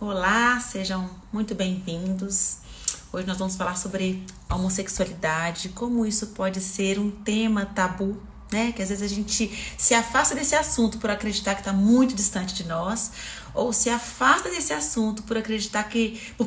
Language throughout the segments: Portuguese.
Olá, sejam muito bem-vindos. Hoje nós vamos falar sobre a homossexualidade, como isso pode ser um tema tabu, né? Que às vezes a gente se afasta desse assunto por acreditar que está muito distante de nós, ou se afasta desse assunto por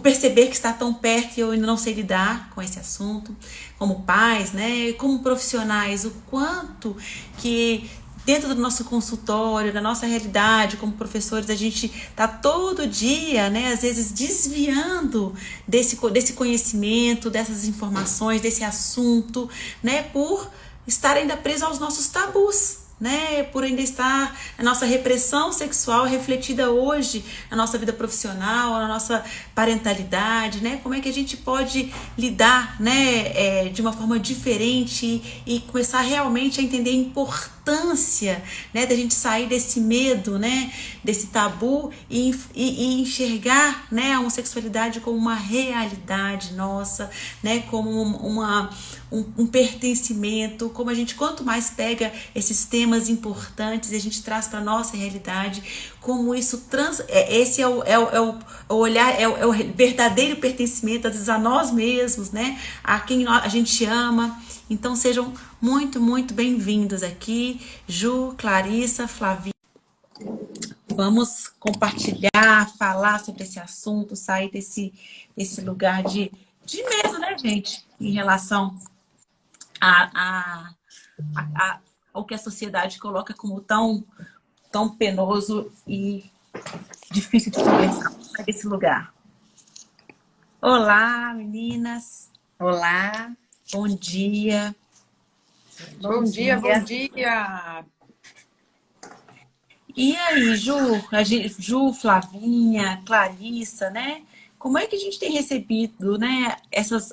perceber que está tão perto e eu ainda não sei lidar com esse assunto, como pais, né? Como profissionais, o quanto que dentro do nosso consultório, da nossa realidade como professores, a gente está todo dia, né, às vezes desviando desse conhecimento, dessas informações, desse assunto, né, por estar ainda preso aos nossos tabus, né, por ainda estar a nossa repressão sexual refletida hoje na nossa vida profissional, na nossa parentalidade, né, como é que a gente pode lidar, né, de uma forma diferente e começar realmente a entender a importância, né, da gente sair desse medo, né, desse tabu e enxergar, né, a homossexualidade como uma realidade nossa, né, como um pertencimento, como a gente, quanto mais pega esses temas importantes e a gente traz para a nossa realidade, como isso esse é o olhar, é o verdadeiro pertencimento, às vezes a nós mesmos, né, a quem a gente ama. Então sejam muito, muito bem-vindos aqui, Ju, Clarissa, Flavinha. Vamos compartilhar, falar sobre esse assunto, sair desse lugar de medo, né, gente, em relação a, ao que a sociedade coloca como tão penoso e difícil de conversar. Sai desse lugar. Olá, meninas. Olá, Bom dia. bom dia, bom dia. E aí, Ju, Flavinha, Clarissa, né? Como é que a gente tem recebido, né,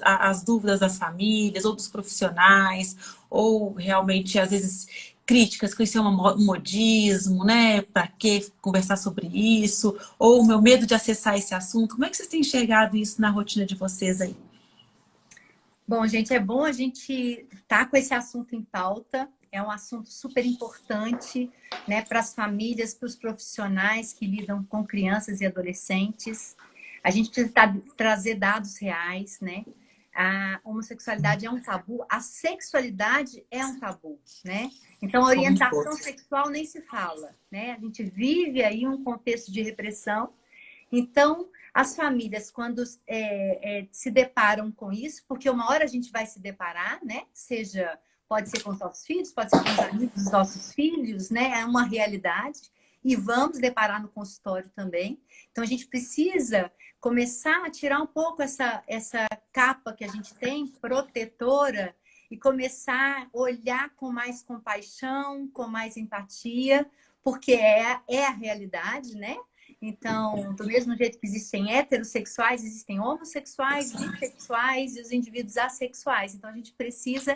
as dúvidas das famílias ou dos profissionais, ou realmente, às vezes, críticas que isso é um modismo, né? Para que conversar sobre isso? Ou o meu medo de acessar esse assunto? Como é que vocês têm enxergado isso na rotina de vocês aí? Bom, gente, é bom a gente estar com esse assunto em pauta. É um assunto super importante, né, para as famílias, para os profissionais que lidam com crianças e adolescentes. A gente precisa trazer dados reais, né? A homossexualidade é um tabu, a sexualidade é um tabu, né? Então, a Como um orientação todo. sexual nem se fala, né? A gente vive aí um contexto de repressão. Então, as famílias, quando se deparam com isso, porque uma hora a gente vai se deparar, né? Seja, pode ser com os nossos filhos, pode ser com os amigos dos nossos filhos, né? É uma realidade. E vamos deparar no consultório também. Então, a gente precisa começar a tirar um pouco essa capa que a gente tem, protetora, e começar a olhar com mais compaixão, com mais empatia, porque é a realidade, né? Então, do mesmo jeito que existem heterossexuais, existem homossexuais, bissexuais e os indivíduos assexuais. Então, a gente precisa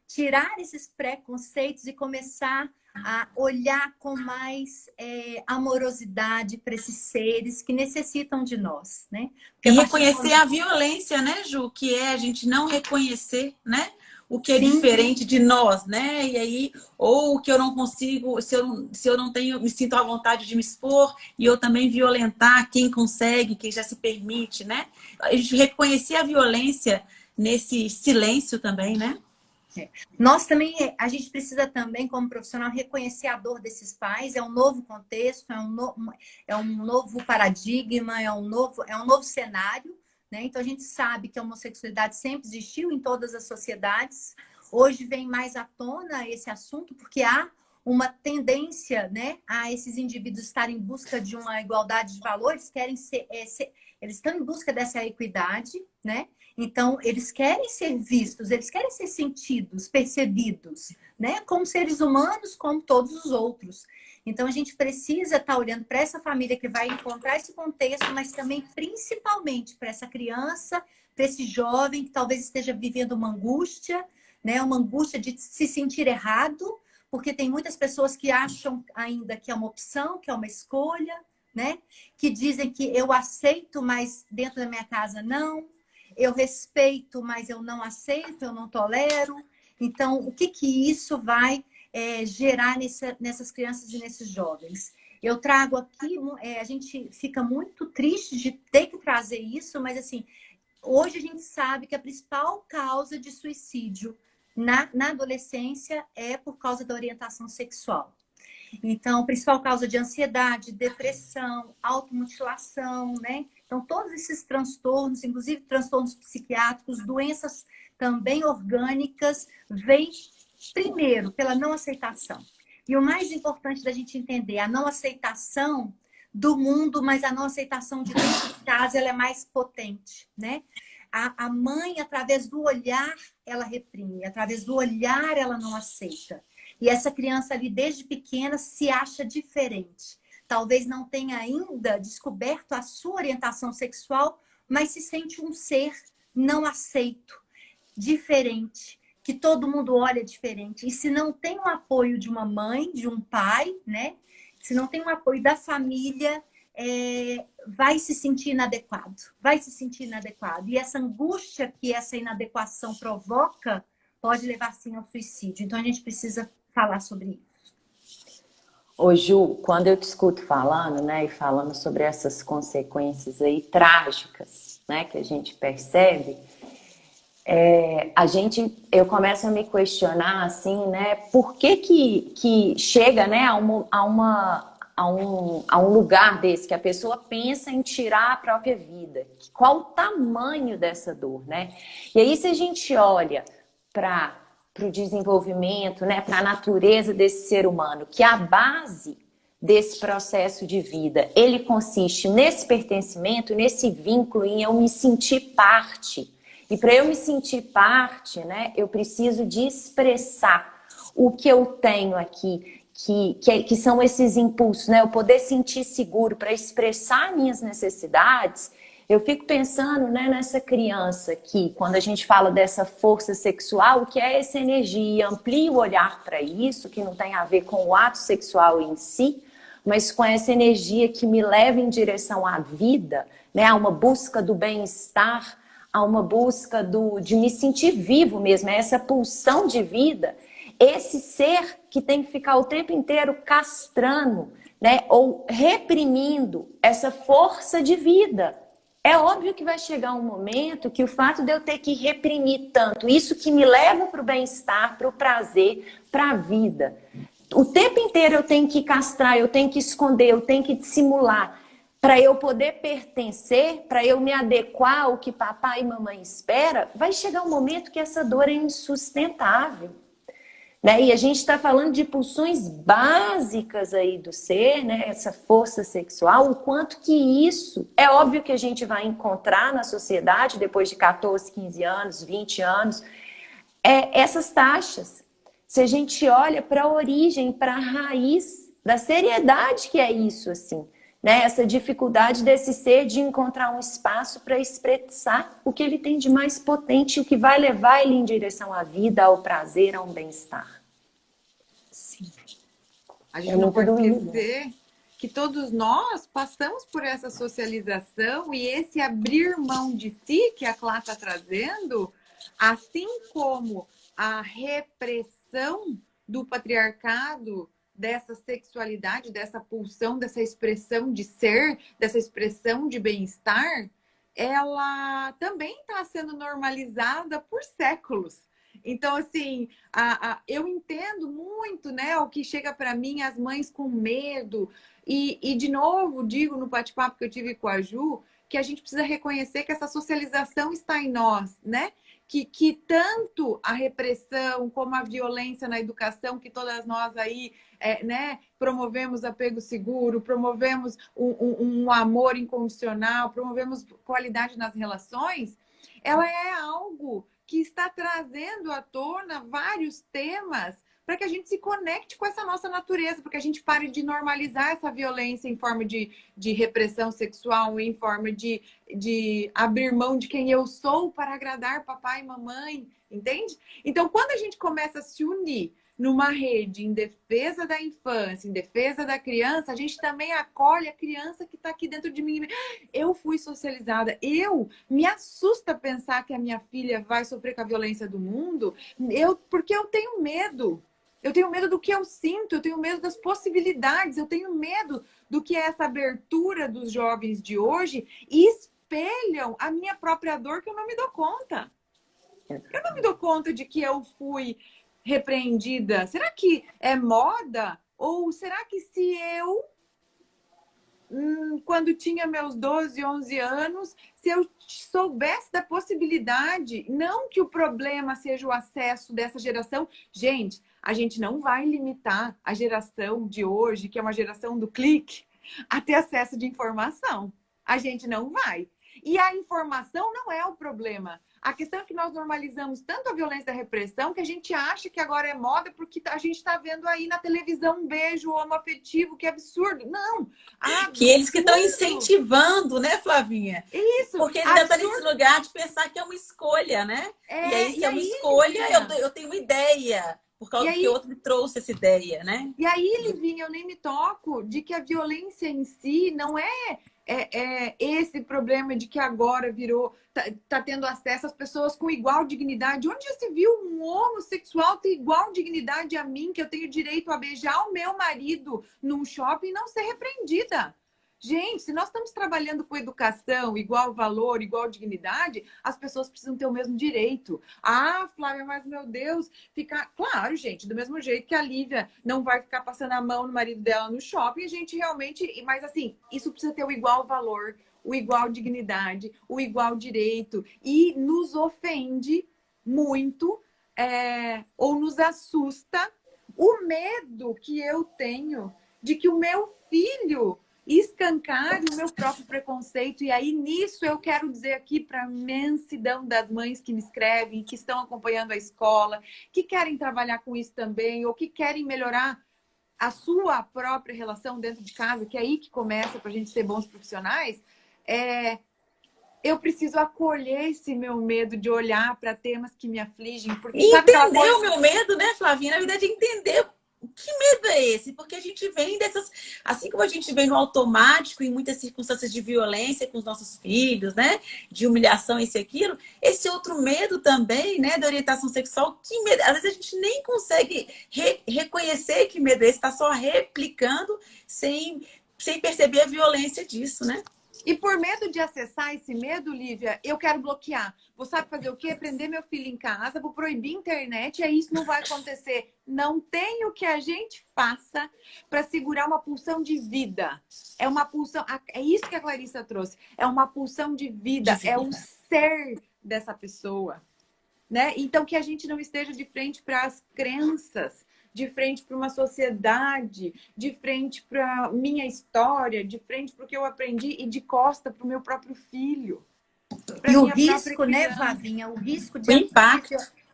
tirar esses preconceitos e começar a olhar com mais amorosidade para esses seres que necessitam de nós, né? Porque E a partir do reconhecer a momento... violência, né, Ju? Que é a gente não reconhecer, né? O que é Sim, diferente de nós, né? E aí, ou o que eu não consigo, se eu não tenho, me sinto à vontade de me expor, e eu também violentar quem consegue, quem já se permite, né? A gente reconhecer a violência nesse silêncio também, né? nós também, a gente precisa também, como profissional, reconhecer a dor desses pais. É um novo contexto, é um novo paradigma, é um novo cenário, né? Então, a gente sabe que a homossexualidade sempre existiu em todas as sociedades. Hoje vem mais à tona esse assunto, porque há uma tendência, né, a esses indivíduos estarem em busca de uma igualdade de valores, eles estão em busca dessa equidade, né? Então, eles querem ser vistos, eles querem ser sentidos, percebidos, né? Como seres humanos, como todos os outros. Então, a gente precisa estar olhando para essa família que vai encontrar esse contexto, mas também, principalmente, para essa criança, para esse jovem que talvez esteja vivendo uma angústia, né? Uma angústia de se sentir errado, porque tem muitas pessoas que acham ainda que é uma opção, que é uma escolha, né? Que dizem que eu aceito, mas dentro da minha casa não. Eu respeito, mas eu não aceito, eu não tolero. Então, o que isso vai gerar nessas crianças e nesses jovens? Eu trago aqui, a gente fica muito triste de ter que trazer isso, mas assim, hoje a gente sabe que a principal causa de suicídio na adolescência é por causa da orientação sexual. Então, a principal causa de ansiedade, depressão, automutilação, né? Então, todos esses transtornos, inclusive transtornos psiquiátricos, doenças também orgânicas, vêm primeiro pela não aceitação. E o mais importante da gente entender, a não aceitação do mundo, mas a não aceitação de dentro de casa, ela é mais potente, né? A mãe, através do olhar, ela reprime. Através do olhar, ela não aceita. E essa criança ali, desde pequena, se acha diferente. Talvez não tenha ainda descoberto a sua orientação sexual, mas se sente um ser não aceito, diferente, que todo mundo olha diferente. E se não tem o apoio de uma mãe, de um pai, né? Se não tem o apoio da família, vai se sentir inadequado. Vai se sentir inadequado. E essa angústia que essa inadequação provoca pode levar, sim, ao suicídio. Então, a gente precisa falar sobre isso. Ô Ju, quando eu te escuto falando, né, e falando sobre essas consequências aí trágicas, né, que a gente percebe, eu começo a me questionar, assim, né, por que chega, né, a um lugar desse, que a pessoa pensa em tirar a própria vida. Qual o tamanho dessa dor, né? E aí, se a gente olha para o desenvolvimento, né, para a natureza desse ser humano, que a base desse processo de vida, ele consiste nesse pertencimento, nesse vínculo, em eu me sentir parte. E para eu me sentir parte, né, eu preciso de expressar o que eu tenho aqui, que são esses impulsos, né? Eu poder sentir seguro para expressar minhas necessidades. Eu fico pensando, né, nessa criança que, quando a gente fala dessa força sexual, o que é essa energia? Amplia o olhar para isso, que não tem a ver com o ato sexual em si, mas com essa energia que me leva em direção à vida, né, a uma busca do bem-estar, a uma busca de me sentir vivo mesmo, é essa pulsão de vida. Esse ser que tem que ficar o tempo inteiro castrando, né, ou reprimindo essa força de vida. É óbvio que vai chegar um momento que o fato de eu ter que reprimir tanto, isso que me leva para o bem-estar, para o prazer, para a vida. O tempo inteiro eu tenho que castrar, eu tenho que esconder, eu tenho que dissimular, para eu poder pertencer, para eu me adequar ao que papai e mamãe espera, vai chegar um momento que essa dor é insustentável. Né? E a gente está falando de pulsões básicas aí do ser, né? Essa força sexual, o quanto que isso é óbvio que a gente vai encontrar na sociedade depois de 14, 15 anos, 20 anos, essas taxas. Se a gente olha para a origem, para a raiz da seriedade que é isso, assim, né? Essa dificuldade desse ser de encontrar um espaço para expressar o que ele tem de mais potente, o que vai levar ele em direção à vida, ao prazer, a um bem-estar. Sim. A gente não pode esquecer que todos nós passamos por essa socialização e esse abrir mão de si que a Clá está trazendo, assim como a repressão do patriarcado, dessa sexualidade, dessa pulsão, dessa expressão de ser, dessa expressão de bem-estar, ela também está sendo normalizada por séculos. Então, assim, eu entendo muito, né, o que chega para mim, as mães com medo. E, de novo, digo no bate-papo que eu tive com a Ju, que a gente precisa reconhecer que essa socialização está em nós, né? Que tanto a repressão como a violência na educação, que todas nós aí, né, promovemos apego seguro, promovemos um amor incondicional, promovemos qualidade nas relações, ela é algo que está trazendo à tona vários temas para que a gente se conecte com essa nossa natureza, para que a gente pare de normalizar essa violência em forma de repressão sexual, em forma de abrir mão de quem eu sou para agradar papai e mamãe, entende? Então, quando a gente começa a se unir numa rede em defesa da infância, em defesa da criança, a gente também acolhe a criança que está aqui dentro de mim. Eu fui socializada, me assusta pensar que a minha filha vai sofrer com a violência do mundo, porque eu tenho medo. Eu tenho medo do que eu sinto, eu tenho medo das possibilidades, eu tenho medo do que é essa abertura dos jovens de hoje e espelham a minha própria dor que eu não me dou conta. Eu não me dou conta de que eu fui repreendida. Será que é moda? Ou será que se eu, quando tinha meus 12, 11 anos, se eu soubesse da possibilidade, não que o problema seja o acesso dessa geração. Gente, a gente não vai limitar a geração de hoje, que é uma geração do clique, a ter acesso de informação. A gente não vai. E a informação não é o problema. A questão é que nós normalizamos tanto a violência da repressão que a gente acha que agora é moda porque a gente está vendo aí na televisão um beijo homoafetivo, que é absurdo. Não! Absurdo. Que eles que estão incentivando, né, Flavinha? Isso! Porque ele ainda está nesse lugar de pensar que é uma escolha, né? E aí, se é uma escolha, eu tenho uma ideia. Por causa que outro me trouxe essa ideia, né? E aí, Livinha, eu nem me toco de que a violência em si não é esse problema de que agora virou, tá tendo acesso às pessoas com igual dignidade. Onde já se viu um homossexual ter igual dignidade a mim, que eu tenho direito a beijar o meu marido num shopping e não ser repreendida? Gente, se nós estamos trabalhando com educação, igual valor, igual dignidade, as pessoas precisam ter o mesmo direito. Ah, Flávia, mas meu Deus, ficar... Claro, gente, do mesmo jeito que a Lívia não vai ficar passando a mão no marido dela no shopping, a gente realmente... Mas assim, isso precisa ter o igual valor, o igual dignidade, o igual direito. E nos ofende muito, ou nos assusta, o medo que eu tenho de que o meu filho... escancare o meu próprio preconceito. E aí, nisso, eu quero dizer aqui para a imensidão das mães que me escrevem, que estão acompanhando a escola, que querem trabalhar com isso também, ou que querem melhorar a sua própria relação dentro de casa, que é aí que começa para a gente ser bons profissionais. Eu preciso acolher esse meu medo de olhar para temas que me afligem. Porque, entender o meu medo, né, Flavinha? Na verdade, entender que medo é esse? Porque a gente vem dessas... Assim como a gente vem no automático em muitas circunstâncias de violência com os nossos filhos, né? De humilhação, isso e aquilo. Esse outro medo também, né? Da orientação sexual. Que medo? Às vezes a gente nem consegue reconhecer que medo é esse. Está só replicando sem perceber a violência disso, né? E por medo de acessar esse medo, Lívia, eu quero bloquear. Vou sabe fazer o quê? Prender meu filho em casa, vou proibir a internet, e aí isso não vai acontecer. Não tem o que a gente faça para segurar uma pulsão de vida. É uma pulsão, é isso que a Clarissa trouxe. É uma pulsão de vida, é o ser dessa pessoa, né? Então que a gente não esteja de frente para as crenças, de frente para uma sociedade, de frente para minha história, de frente para o que eu aprendi e de costa para o meu próprio filho. E o risco, né, Flavinha?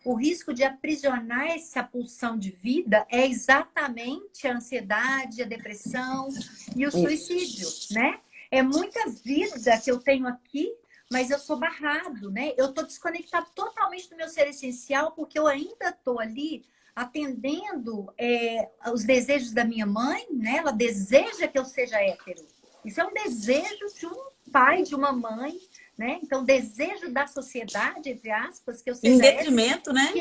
O risco de aprisionar essa pulsão de vida é exatamente a ansiedade, a depressão e o suicídio, né? É muita vida que eu tenho aqui, mas eu sou barrado, né? Eu tô desconectado totalmente do meu ser essencial porque eu ainda tô ali atendendo os desejos da minha mãe, né? Ela deseja que eu seja hétero. Isso é um desejo de um pai, de uma mãe, né? Então, desejo da sociedade, entre aspas, que eu seja em detrimento, hétero, né? que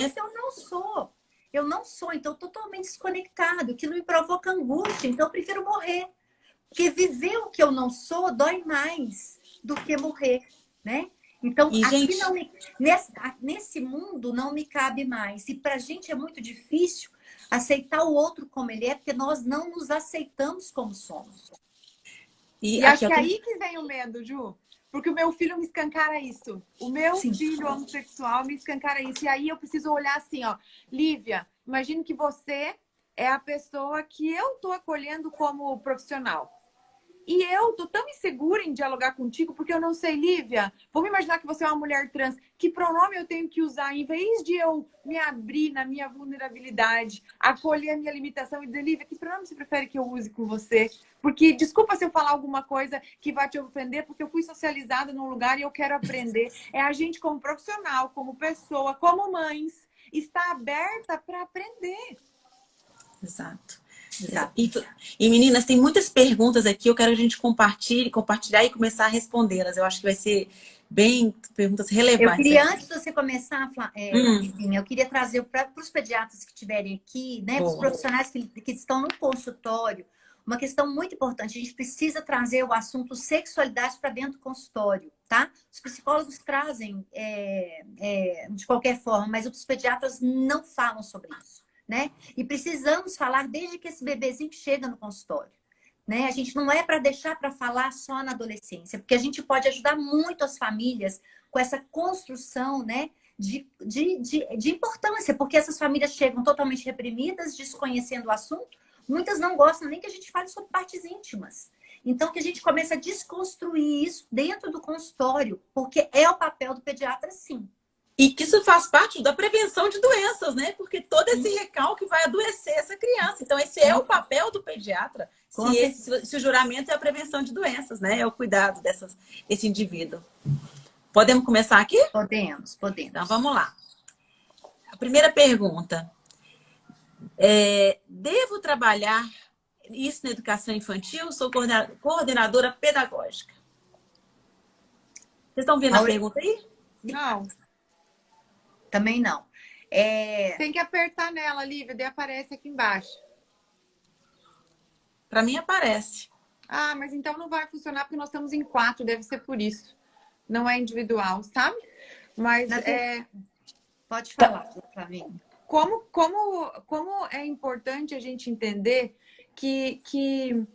é que eu não sou. Eu não sou, então totalmente desconectado, que não me provoca angústia, então eu prefiro morrer. Porque viver o que eu não sou dói mais do que morrer, né? Então, aqui nesse mundo não me cabe mais. E pra gente é muito difícil aceitar o outro como ele é, porque nós não nos aceitamos como somos. E acho que é aí que vem o medo, Ju. Porque o meu filho me escancara isso. O meu filho homossexual me escancara isso. E aí eu preciso olhar assim, ó. Lívia, imagine que você é a pessoa que eu tô acolhendo como profissional. E eu tô tão insegura em dialogar contigo, porque eu não sei, Lívia, vamos imaginar que você é uma mulher trans, que pronome eu tenho que usar, em vez de eu me abrir na minha vulnerabilidade, acolher a minha limitação e dizer, Lívia, que pronome você prefere que eu use com você? Porque, desculpa se eu falar alguma coisa que vai te ofender, porque eu fui socializada num lugar e eu quero aprender. É a gente como profissional, como pessoa, como mães, está aberta para aprender. Exato. Exato. E meninas, tem muitas perguntas aqui, eu quero que a gente compartilhar e começar a respondê-las. Eu acho que vai ser bem perguntas Eu relevantes queria, aqui. antes de você começar, Livinha, eu queria trazer para os pediatras que estiverem aqui, né, para os profissionais que estão no consultório, uma questão muito importante. A gente precisa trazer o assunto sexualidade para dentro do consultório, tá? Os psicólogos trazem de qualquer forma, mas os pediatras não falam sobre isso, né? E precisamos falar desde que esse bebezinho chega no consultório. Né? A gente não é para deixar para falar só na adolescência, porque a gente pode ajudar muito as famílias com essa construção, né, de importância, porque essas famílias chegam totalmente reprimidas, desconhecendo o assunto, muitas não gostam nem que a gente fale sobre partes íntimas. Então, que a gente comece a desconstruir isso dentro do consultório, porque é o papel do pediatra, sim. E que isso faz parte da prevenção de doenças, né? Porque todo esse recalque vai adoecer essa criança. Então, esse é o papel do pediatra. Se o juramento é a prevenção de doenças, né? É o cuidado desse indivíduo. Podemos começar aqui? Podemos. Então, vamos lá. A primeira pergunta. Devo trabalhar isso na educação infantil? Sou coordenadora pedagógica. Vocês estão vendo a pergunta aí? Não. Também não. Tem que apertar nela, Lívia, daí aparece aqui embaixo. Para mim aparece. Ah, mas então não vai funcionar porque nós estamos em 4, deve ser por isso. Não é individual, sabe? Mas Pode falar, Flavinha. Como é importante a gente entender que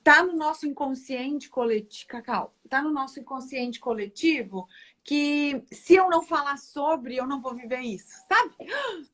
tá no nosso inconsciente coletivo, Cacau, tá no nosso inconsciente coletivo que se eu não falar sobre, eu não vou viver isso, sabe?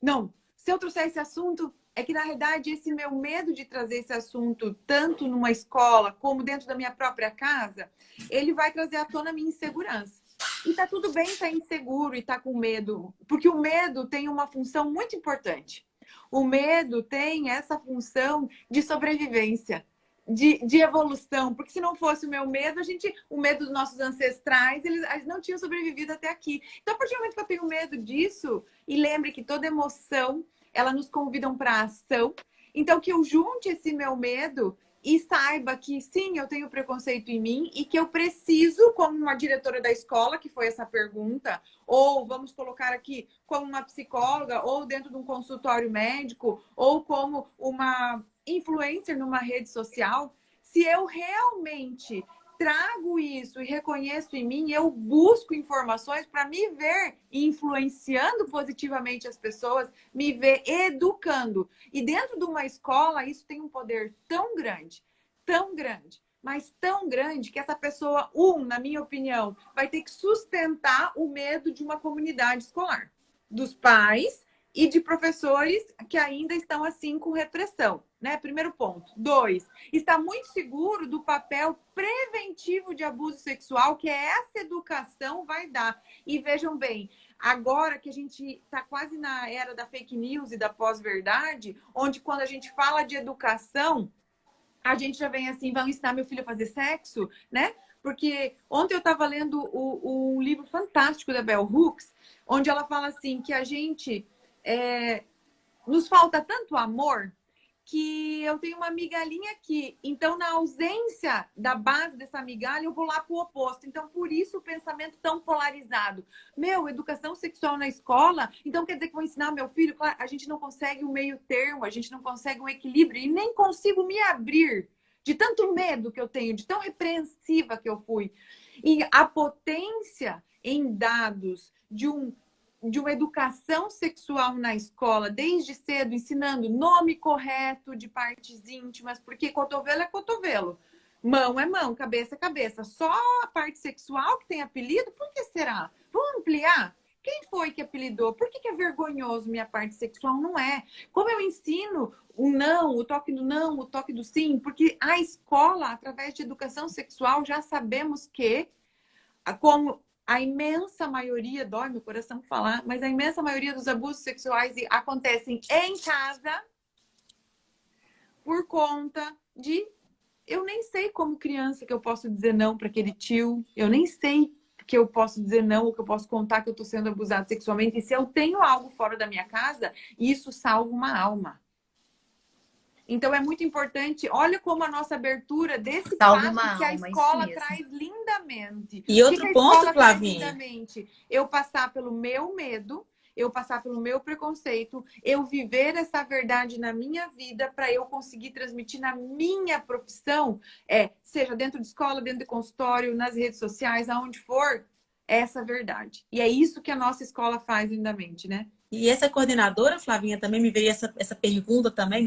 Não, se eu trouxer esse assunto, é que na realidade esse meu medo de trazer esse assunto tanto numa escola como dentro da minha própria casa, ele vai trazer à tona a minha insegurança. E tá tudo bem estar inseguro e estar com medo, porque o medo tem uma função muito importante. O medo tem essa função de sobrevivência. De evolução, porque se não fosse o meu medo, o medo dos nossos ancestrais, eles não tinham sobrevivido até aqui. Então, a partir do momento que eu tenho medo disso, e lembre que toda emoção, ela nos convida para a ação, então que eu junte esse meu medo e saiba que sim, eu tenho preconceito em mim e que eu preciso, como uma diretora da escola, que foi essa pergunta, ou vamos colocar aqui como uma psicóloga, ou dentro de um consultório médico, ou como uma influencer numa rede social, se eu realmente trago isso e reconheço em mim, eu busco informações para me ver influenciando positivamente as pessoas, me ver educando. E dentro de uma escola, isso tem um poder tão grande, mas tão grande que essa pessoa, na minha opinião, vai ter que sustentar o medo de uma comunidade escolar, dos pais e de professores que ainda estão assim com repressão, né? Primeiro ponto. 2, está muito seguro do papel preventivo de abuso sexual que essa educação vai dar. E vejam bem, agora que a gente está quase na era da fake news e da pós-verdade, onde quando a gente fala de educação, a gente já vem assim, vão ensinar meu filho a fazer sexo, né? Porque ontem eu estava lendo um livro fantástico da Bell Hooks, onde ela fala assim que a gente... nos falta tanto amor que eu tenho uma migalhinha aqui. Então, na ausência da base dessa migalha, eu vou lá para o oposto. Então, por isso o pensamento tão polarizado. Educação sexual na escola, então quer dizer que vou ensinar meu filho? Claro, a gente não consegue um meio termo, a gente não consegue um equilíbrio e nem consigo me abrir de tanto medo que eu tenho, de tão repreensiva que eu fui. E a potência em dados de uma educação sexual na escola, desde cedo, ensinando nome correto de partes íntimas, porque cotovelo é cotovelo, mão é mão, cabeça é cabeça. Só a parte sexual que tem apelido? Por que será? Vamos ampliar? Quem foi que apelidou? Por que é vergonhoso minha parte sexual? Não é. Como eu ensino o não, o toque do não, o toque do sim? Porque a escola, através de educação sexual, já sabemos que, como a imensa maioria, dói meu coração falar, mas a imensa maioria dos abusos sexuais acontecem em casa por conta de... Eu nem sei como criança que eu posso dizer não para aquele tio, eu nem sei que eu posso dizer não ou que eu posso contar que eu estou sendo abusada sexualmente. E se eu tenho algo fora da minha casa, isso salva uma alma. Então é muito importante, olha como a nossa abertura desse Salve passo uma que a alma, escola isso mesmo. traz lindamente. E O outro que a ponto, escola traz Flavinha. lindamente? Eu passar pelo meu medo, eu passar pelo meu preconceito, eu viver essa verdade na minha vida para eu conseguir transmitir na minha profissão, seja dentro de escola, dentro de consultório, nas redes sociais, aonde for, essa verdade. E é isso que a nossa escola faz lindamente, né? E essa coordenadora, Flavinha, também me veio essa pergunta também,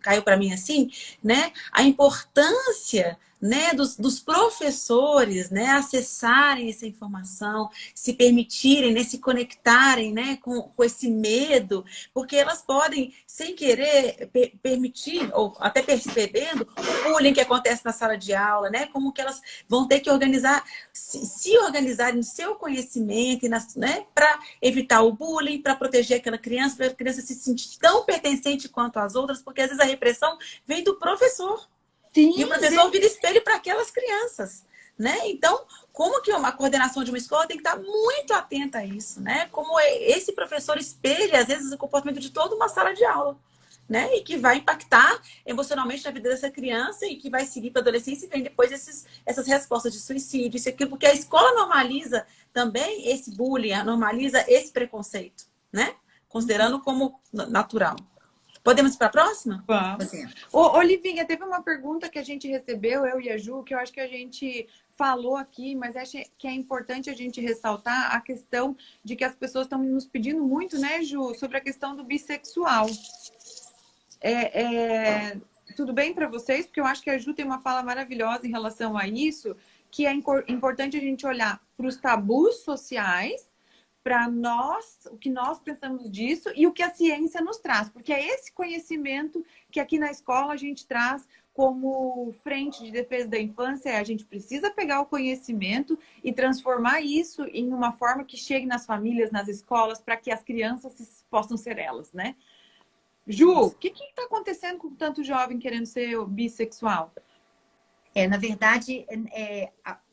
caiu para mim assim, né? A importância, né, dos professores, né, acessarem essa informação, se permitirem, né, se conectarem, né, com esse medo, porque elas podem, sem querer, permitir, ou até percebendo, o bullying que acontece na sala de aula, né? Como que elas vão ter que organizar, se organizarem no seu conhecimento, né, para evitar o bullying, para proteger aquela criança, para a criança se sentir tão pertencente quanto as outras, porque às vezes a repressão vem do professor. Sim, E o professor vira espelho para aquelas crianças, né? Então, como que uma coordenação de uma escola tem que estar muito atenta a isso, né? Como esse professor espelha, às vezes, o comportamento de toda uma sala de aula, né? E que vai impactar emocionalmente na vida dessa criança e que vai seguir para a adolescência e vem depois essas respostas de suicídio, isso e aquilo, porque a escola normaliza também esse bullying, normaliza esse preconceito, né? Considerando como natural. Podemos ir para a próxima? Vamos. Olivinha, teve uma pergunta que a gente recebeu, eu e a Ju, que eu acho que a gente falou aqui, mas acho que é importante a gente ressaltar a questão de que as pessoas estão nos pedindo muito, né, Ju, sobre a questão do bissexual. Tudo bem para vocês? Porque eu acho que a Ju tem uma fala maravilhosa em relação a isso, que é importante a gente olhar para os tabus sociais, para nós, o que nós pensamos disso e o que a ciência nos traz, porque é esse conhecimento que aqui na escola a gente traz como frente de defesa da infância. A gente precisa pegar o conhecimento e transformar isso em uma forma que chegue nas famílias, nas escolas, para que as crianças possam ser elas, né? Ju, o que está acontecendo com tanto jovem querendo ser bissexual? Na verdade,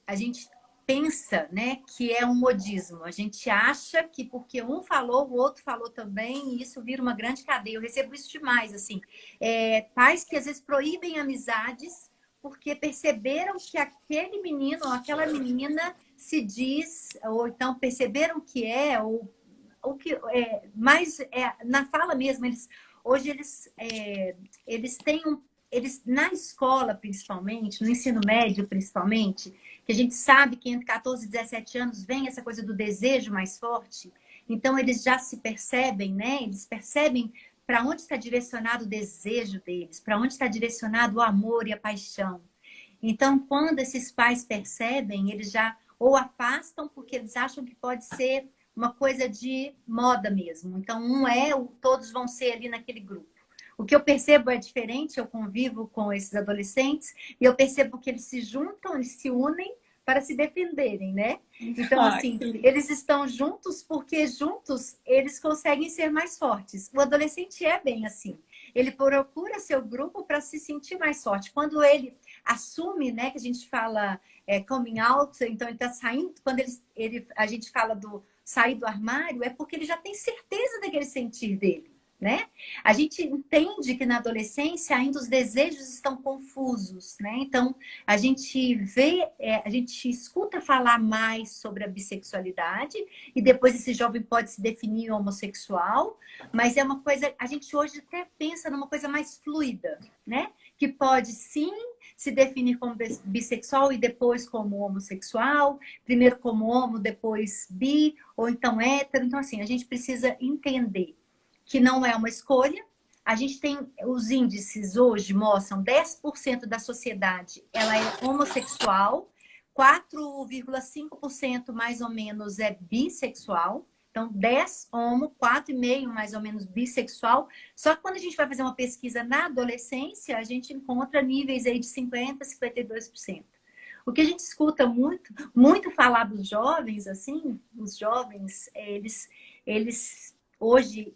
a gente pensa, né, que é um modismo. A gente acha que porque um falou, o outro falou também, e isso vira uma grande cadeia. Eu recebo isso demais, assim. Pais que às vezes proíbem amizades porque perceberam que aquele menino ou aquela menina se diz, ou então perceberam que ou que mas na fala mesmo, hoje eles têm eles, na escola, principalmente, no ensino médio, principalmente, que a gente sabe que entre 14 e 17 anos vem essa coisa do desejo mais forte, então eles já se percebem, né? Eles percebem para onde está direcionado o desejo deles, para onde está direcionado o amor e a paixão. Então, quando esses pais percebem, eles já ou afastam, porque eles acham que pode ser uma coisa de moda mesmo. Então, todos vão ser ali naquele grupo. O que eu percebo é diferente, eu convivo com esses adolescentes e eu percebo que eles se juntam, eles se unem para se defenderem, né? Então, assim, eles estão juntos porque juntos eles conseguem ser mais fortes. O adolescente é bem assim. Ele procura seu grupo para se sentir mais forte. Quando ele assume, né, que a gente fala coming out, então ele está saindo, quando a gente fala do sair do armário, é porque ele já tem certeza daquele sentir dele. Né? A gente entende que na adolescência ainda os desejos estão confusos, né? Então a gente a gente escuta falar mais sobre a bissexualidade e depois esse jovem pode se definir homossexual, mas é uma coisa, a gente hoje até pensa numa coisa mais fluida, né? Que pode sim se definir como bissexual e depois como homossexual, primeiro como homo, depois bi, ou então hétero. Então assim, a gente precisa entender que não é uma escolha. A gente tem, os índices hoje mostram 10% da sociedade ela é homossexual, 4,5% mais ou menos é bissexual, então 10 homo, 4,5% mais ou menos bissexual. Só que quando a gente vai fazer uma pesquisa na adolescência, a gente encontra níveis aí de 50%, 52%. O que a gente escuta muito, muito falar dos jovens, assim, os jovens, eles hoje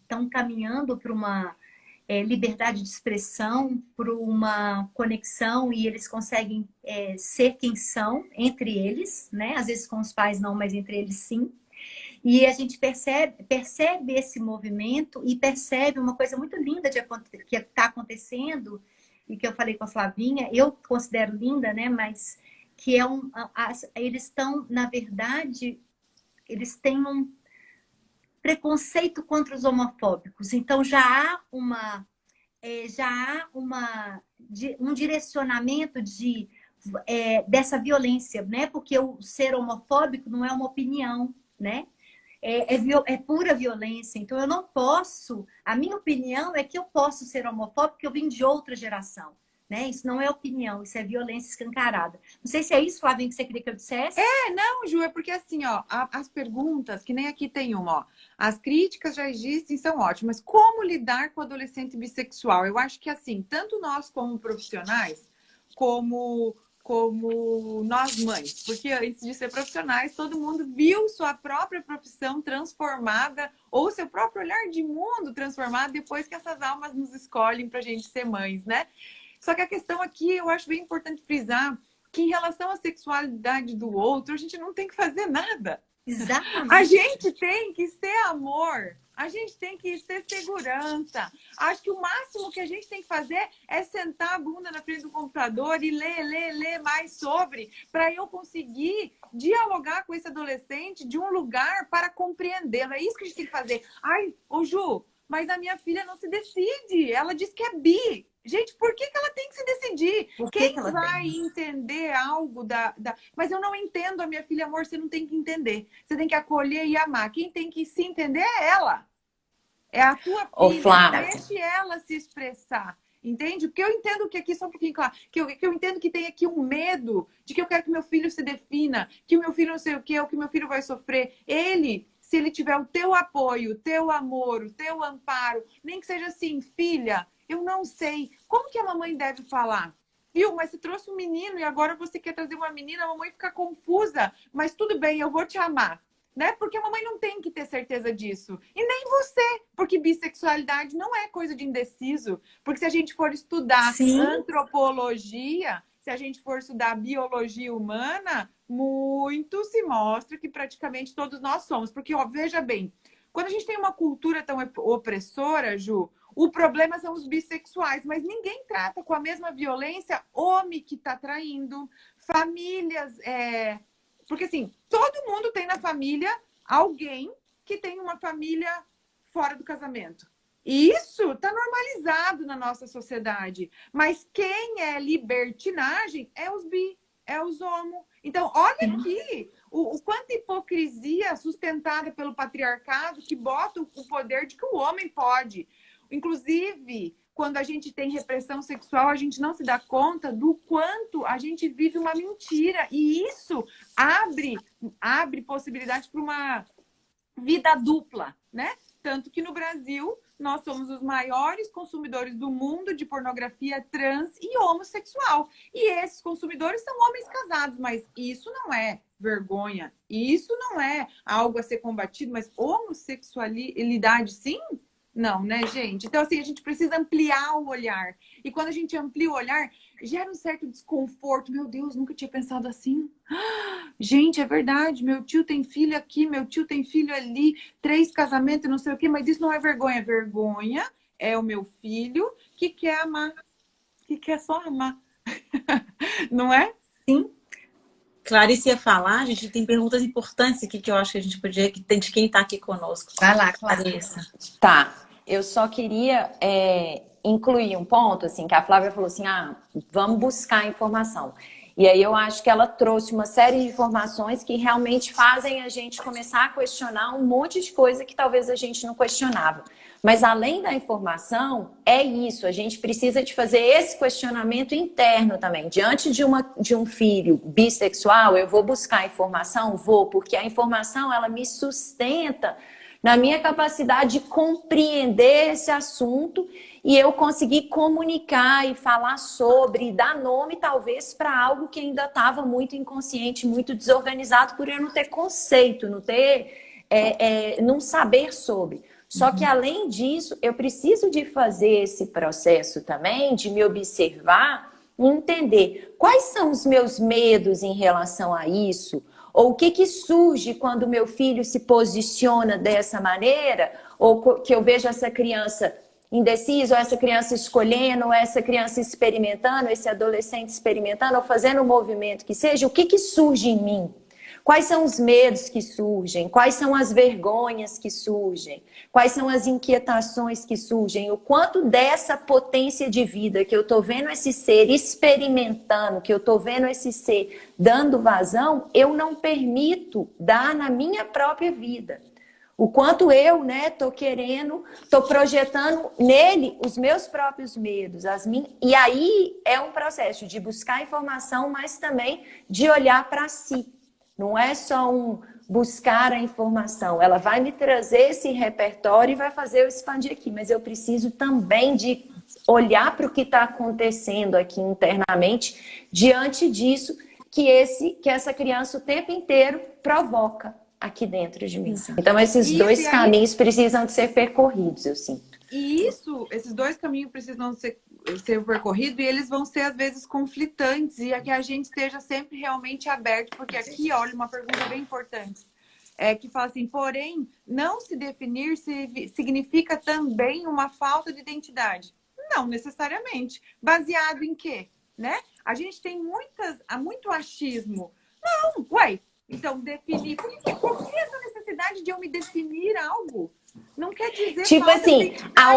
estão caminhando para uma liberdade de expressão, para uma conexão, e eles conseguem ser quem são entre eles, né? Às vezes com os pais não, mas entre eles sim. E a gente percebe esse movimento e percebe uma coisa muito linda que está acontecendo, e que eu falei com a Flavinha, eu considero linda, né? Mas que é eles estão, na verdade, eles têm um preconceito contra os homofóbicos. Então já há um direcionamento dessa violência, né? Porque o ser homofóbico não é uma opinião, né? É pura violência. Então eu não posso. A minha opinião é que eu posso ser homofóbico porque eu vim de outra geração. Né? Isso não é opinião, isso é violência escancarada. Não sei se é isso, Flavinha, que você queria que eu dissesse. Não, Ju, é porque assim, ó, as perguntas, que nem aqui tem uma, ó. As críticas já existem, são ótimas. Como lidar com o adolescente bissexual? Eu acho que assim, tanto nós como profissionais, como nós mães, porque antes de ser profissionais, todo mundo viu sua própria profissão transformada ou seu próprio olhar de mundo transformado depois que essas almas nos escolhem pra gente ser mães, né? Só que a questão aqui, eu acho bem importante frisar que em relação à sexualidade do outro, a gente não tem que fazer nada. Exatamente. A gente tem que ser amor. A gente tem que ser segurança. Acho que o máximo que a gente tem que fazer é sentar a bunda na frente do computador e ler mais sobre, para eu conseguir dialogar com esse adolescente de um lugar para compreendê-lo. É isso que a gente tem que fazer. Ai, ô Ju, mas a minha filha não se decide. Ela diz que é bi. Gente, por que ela tem que se decidir? Quem vai entender algo Mas eu não entendo a minha filha, amor, você não tem que entender. Você tem que acolher e amar. Quem tem que se entender é ela. É a tua filha. Deixe ela se expressar. Entende? Porque eu entendo que aqui, só um pouquinho claro, que eu entendo que tem aqui um medo de que eu quero que meu filho se defina, que o meu filho não sei o quê, ou que meu filho vai sofrer. Se ele tiver o teu apoio, o teu amor, o teu amparo, nem que seja assim, filha, eu não sei. Como que a mamãe deve falar? Viu, mas você trouxe um menino e agora você quer trazer uma menina, a mamãe fica confusa. Mas tudo bem, eu vou te amar. Né? Porque a mamãe não tem que ter certeza disso. E nem você, porque bissexualidade não é coisa de indeciso. Porque se a gente for estudar antropologia, se a gente for estudar biologia humana, muito se mostra que praticamente todos nós somos. Porque, ó, veja bem, quando a gente tem uma cultura tão opressora, Ju, o problema são os bissexuais, mas ninguém trata com a mesma violência homem que está traindo, famílias... Porque, assim, todo mundo tem na família alguém que tem uma família fora do casamento. E isso está normalizado na nossa sociedade. Mas quem é libertinagem é os bi, é os homo. Então, olha aqui o quanto hipocrisia sustentada pelo patriarcado que bota o poder de que o homem pode. Inclusive, quando a gente tem repressão sexual, a gente não se dá conta do quanto a gente vive uma mentira. E isso abre possibilidade para uma vida dupla, né? Tanto que no Brasil, nós somos os maiores consumidores do mundo de pornografia trans e homossexual. E esses consumidores são homens casados, mas isso não é vergonha. Isso não é algo a ser combatido, mas homossexualidade, sim? Não, né, gente? Então, assim, a gente precisa ampliar o olhar. E quando a gente amplia o olhar, gera um certo desconforto. Meu Deus, nunca tinha pensado assim. Gente, é verdade. Meu tio tem filho aqui, meu tio tem filho ali, 3 casamentos, não sei o quê. Mas isso não é vergonha. Vergonha é o meu filho que quer amar. Que quer só amar. Não é? Sim. Clarice ia falar, a gente tem perguntas importantes aqui que eu acho que a gente podia, que tem de quem está aqui conosco. Vai lá, Clarissa. Tá, eu só queria incluir um ponto, assim, que a Flávia falou assim, vamos buscar informação. E aí eu acho que ela trouxe uma série de informações que realmente fazem a gente começar a questionar um monte de coisa que talvez a gente não questionava. Mas além da informação, é isso, a gente precisa de fazer esse questionamento interno também. Diante de um filho bissexual, eu vou buscar informação? Vou, porque a informação, ela me sustenta na minha capacidade de compreender esse assunto e eu conseguir comunicar e falar sobre, dar nome talvez para algo que ainda estava muito inconsciente, muito desorganizado, por eu não ter conceito, não saber sobre. Só que, além disso, eu preciso de fazer esse processo também, de me observar e entender quais são os meus medos em relação a isso, ou o que surge quando meu filho se posiciona dessa maneira, ou que eu vejo essa criança indeciso, ou essa criança escolhendo, ou essa criança experimentando, esse adolescente experimentando, ou fazendo um movimento que seja, o que surge em mim? Quais são os medos que surgem? Quais são as vergonhas que surgem? Quais são as inquietações que surgem? O quanto dessa potência de vida que eu estou vendo esse ser experimentando, que eu estou vendo esse ser dando vazão, eu não permito dar na minha própria vida. O quanto eu, né, tô projetando nele os meus próprios medos, e aí é um processo de buscar informação, mas também de olhar para si. Não é só buscar a informação, ela vai me trazer esse repertório e vai fazer eu expandir aqui, mas eu preciso também de olhar para o que está acontecendo aqui internamente, diante disso que essa criança o tempo inteiro provoca perca aqui dentro de mim. Então, esses dois caminhos precisam de ser percorridos, eu sinto. E esses dois caminhos precisam ser percorridos e eles vão ser, às vezes, conflitantes. E é que a gente esteja sempre realmente aberto, porque aqui, olha, uma pergunta bem importante. Que fala assim, porém, não se definir significa também uma falta de identidade. Não necessariamente. Baseado em quê? Né? A gente tem muito achismo. Não, ué, então definir. Por que essa necessidade de eu me definir algo? Não quer dizer tipo assim, a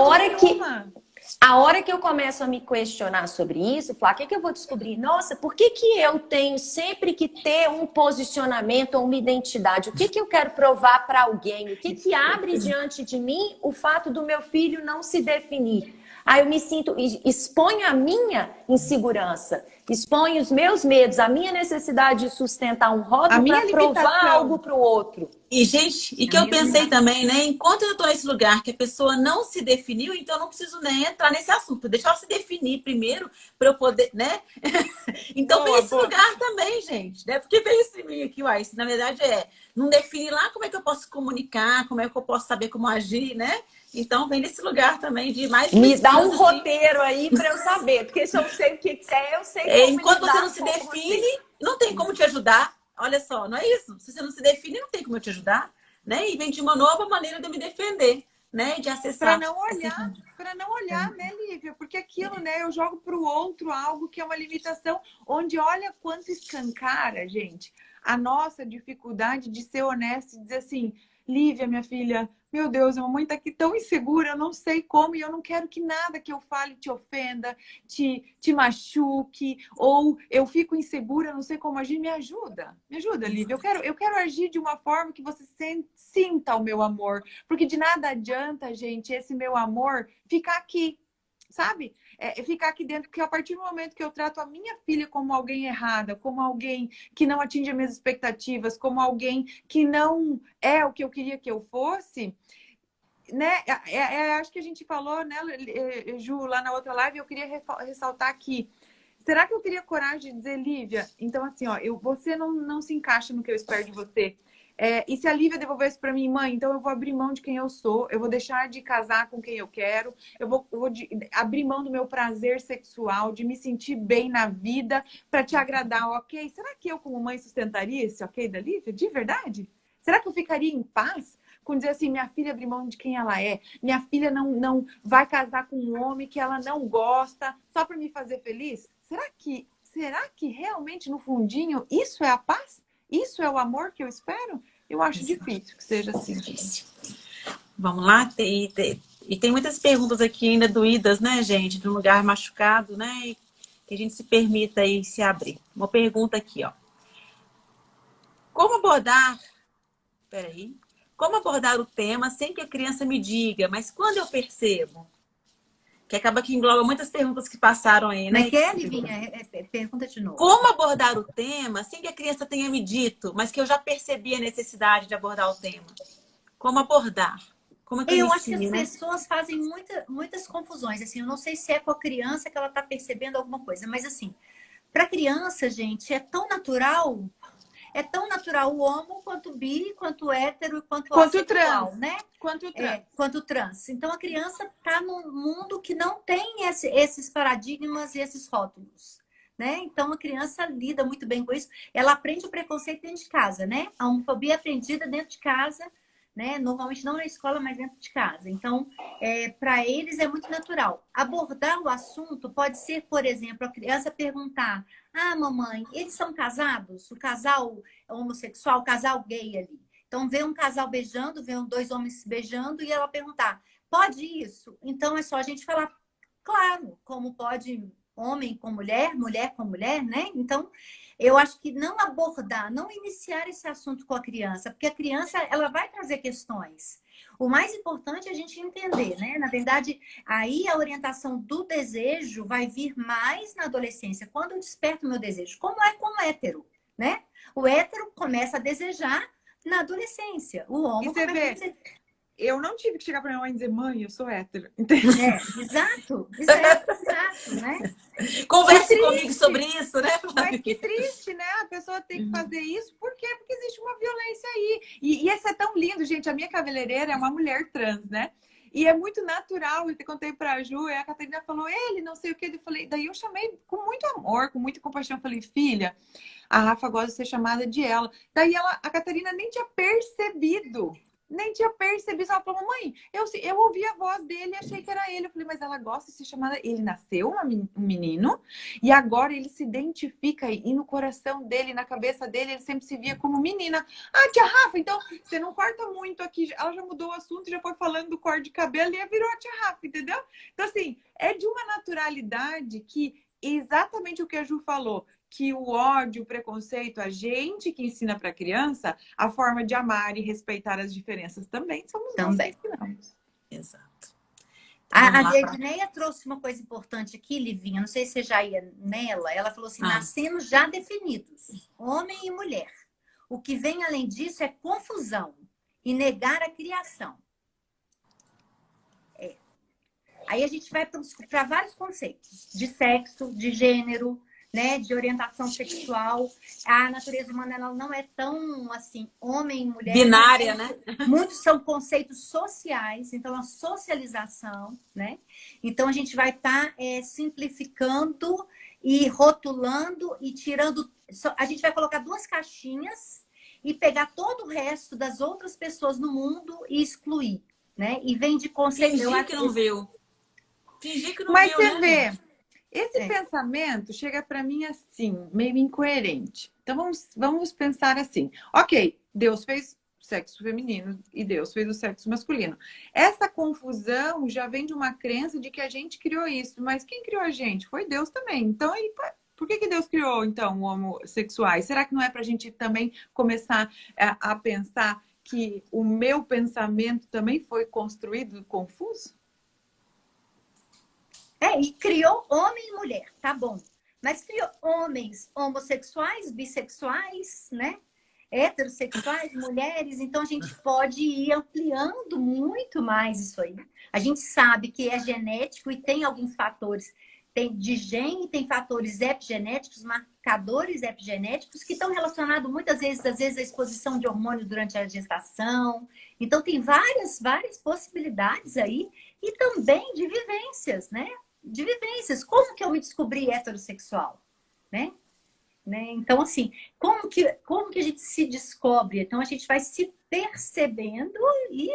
hora que eu começo a me questionar sobre isso, falar, o que eu vou descobrir? Nossa, por que eu tenho sempre que ter um posicionamento ou uma identidade? O que eu quero provar para alguém? O que abre diante de mim o fato do meu filho não se definir? Aí eu me sinto, exponho a minha insegurança, exponho os meus medos, a minha necessidade de sustentar um rótulo para provar algo para o outro. E, gente, e que eu pensei também, né? Enquanto eu estou nesse lugar que a pessoa não se definiu, então eu não preciso nem entrar nesse assunto. Deixar ela se definir primeiro para eu poder, né? Então vem esse lugar também, gente, né? Porque veio isso em mim aqui, uai. Na verdade não define lá como é que eu posso comunicar, como é que eu posso saber como agir, né? Então vem nesse lugar também de mais... Me dá um roteiro aí para eu saber, porque se eu sei o que é, eu sei como enquanto você não se define, não tem como te ajudar. Olha só, não é isso? Se você não se define, não tem como eu te ajudar, né? E vem de uma nova maneira de eu me defender, né? De acessar. Para não olhar, né, Lívia? Porque aquilo, né? Eu jogo para o outro algo que é uma limitação, onde olha quanto escancara, gente, a nossa dificuldade de ser honesta e dizer assim, Lívia, minha filha, meu Deus, a mamãe tá aqui tão insegura, eu não sei como, e eu não quero que nada que eu fale te ofenda, te machuque, ou eu fico insegura, não sei como agir, me ajuda, Lívia. Eu quero agir de uma forma que você sinta o meu amor, porque de nada adianta, gente, esse meu amor ficar aqui, sabe? Ficar aqui dentro, porque a partir do momento que eu trato a minha filha como alguém errada, como alguém que não atinge as minhas expectativas, como alguém que não é o que eu queria que eu fosse, né? Acho que a gente falou, né, Ju, lá na outra live, eu queria ressaltar aqui. Será que eu teria coragem de dizer, Lívia, então assim, ó, você não se encaixa no que eu espero de você. E se a Lívia devolver isso para mim, mãe, então eu vou abrir mão de quem eu sou, eu vou deixar de casar com quem eu quero, eu vou abrir mão do meu prazer sexual, de me sentir bem na vida para te agradar, ok? Será que eu, como mãe, sustentaria esse ok da Lívia? De verdade? Será que eu ficaria em paz com dizer assim, minha filha abrir mão de quem ela é, minha filha não vai casar com um homem que ela não gosta só para me fazer feliz? Será que realmente no fundinho isso é a paz? Isso é o amor que eu espero? Eu acho difícil que seja assim. Vamos lá? E tem muitas perguntas aqui ainda doídas, né, gente? De um lugar machucado, né? E que a gente se permita aí se abrir. Uma pergunta aqui, ó. Como abordar o tema sem que a criança me diga, mas quando eu percebo? Que acaba que engloba muitas perguntas que passaram aí, né? Mas que Livinha? Pergunta de novo. Como abordar o tema sem que a criança tenha me dito, mas que eu já percebi a necessidade de abordar o tema? Como abordar? Como é que eu acho que as pessoas fazem muitas confusões. Assim, eu não sei se é com a criança que ela está percebendo alguma coisa, mas assim, para criança, gente, é tão natural o homo, quanto o bi, quanto o hétero, quanto assexual, né? Quanto trans. Então, a criança está num mundo que não tem esses paradigmas e esses rótulos, né? Então, a criança lida muito bem com isso. Ela aprende o preconceito dentro de casa, né? A homofobia é aprendida dentro de casa, né? Normalmente não na escola, mas dentro de casa. Então, para eles é muito natural. Abordar o assunto pode ser, por exemplo, a criança perguntar: ah, mamãe, eles são casados? O casal homossexual, o casal gay ali. Então, vê um casal beijando, vê dois homens se beijando e ela perguntar: pode isso? Então, é só a gente falar, claro, como pode homem com mulher, mulher com mulher, né? Então, eu acho que não abordar, não iniciar esse assunto com a criança, porque a criança, ela vai trazer questões. O mais importante é a gente entender, né? Na verdade, aí a orientação do desejo vai vir mais na adolescência. Quando eu desperto o meu desejo, como é com o hétero, né? O hétero começa a desejar na adolescência. O homem começa a desejar. Eu não tive que chegar para minha mãe e dizer: mãe, eu sou hétero. Exato, né? Converse comigo sobre isso, né? Mas que triste, né? A pessoa tem que fazer isso. Por quê? Porque existe uma violência aí. E isso é tão lindo, gente. A minha cabeleireira é uma mulher trans, né? E é muito natural. Eu te contei para a Ju, e a Catarina falou: ele, não sei o quê. Daí eu chamei com muito amor, com muita compaixão. Eu falei: filha, a Rafa gosta de ser chamada de ela. Daí a Catarina nem tinha percebido. Ela falou: mamãe, eu ouvi a voz dele e achei que era ele. Eu falei: mas ela gosta de ser chamada. Ele nasceu um menino e agora ele se identifica e no coração dele, na cabeça dele, ele sempre se via como menina. Ah, tia Rafa, então você não corta muito aqui. Ela já mudou o assunto, já foi falando do corte de cabelo e virou a tia Rafa, entendeu? Então, assim, é de uma naturalidade que exatamente o que a Ju falou, que o ódio, o preconceito, a gente que ensina para a criança a forma de amar e respeitar as diferenças também somos nós que ensinamos. Exato. A Edneia trouxe uma coisa importante aqui, Livinha, não sei se você já ia nela. Ela falou assim: nascemos já definidos, homem e mulher. O que vem além disso é confusão e negar a criação. Aí a gente vai para vários conceitos de sexo, de gênero, né, de orientação sexual. A natureza humana ela não é tão assim, homem e mulher. Binária, né? Muitos são conceitos sociais, então a socialização, né? Então a gente vai estar simplificando e rotulando e tirando. A gente vai colocar duas caixinhas e pegar todo o resto das outras pessoas no mundo e excluir, né? E vem de conceitos. Fingir que não viu. Fingir que não Mas viu, você né? vê. Esse pensamento chega para mim assim, meio incoerente. Então vamos pensar assim: ok, Deus fez sexo feminino e Deus fez o sexo masculino. Essa confusão já vem de uma crença de que a gente criou isso, mas quem criou a gente? Foi Deus também. Então, por que Deus criou, então, homossexuais? Será que não é para a gente também começar a pensar que o meu pensamento também foi construído confuso? E criou homem e mulher, tá bom. Mas criou homens homossexuais, bissexuais, né? Heterossexuais, mulheres. Então, a gente pode ir ampliando muito mais isso aí. A gente sabe que é genético e tem alguns fatores. Tem de gene, tem fatores epigenéticos, marcadores epigenéticos, que estão relacionados muitas vezes, às vezes, à exposição de hormônios durante a gestação. Então, tem várias possibilidades aí. E também de vivências, né? De vivências. Como que eu me descobri heterossexual? Né? Então, assim, como que a gente se descobre? Então, a gente vai se percebendo e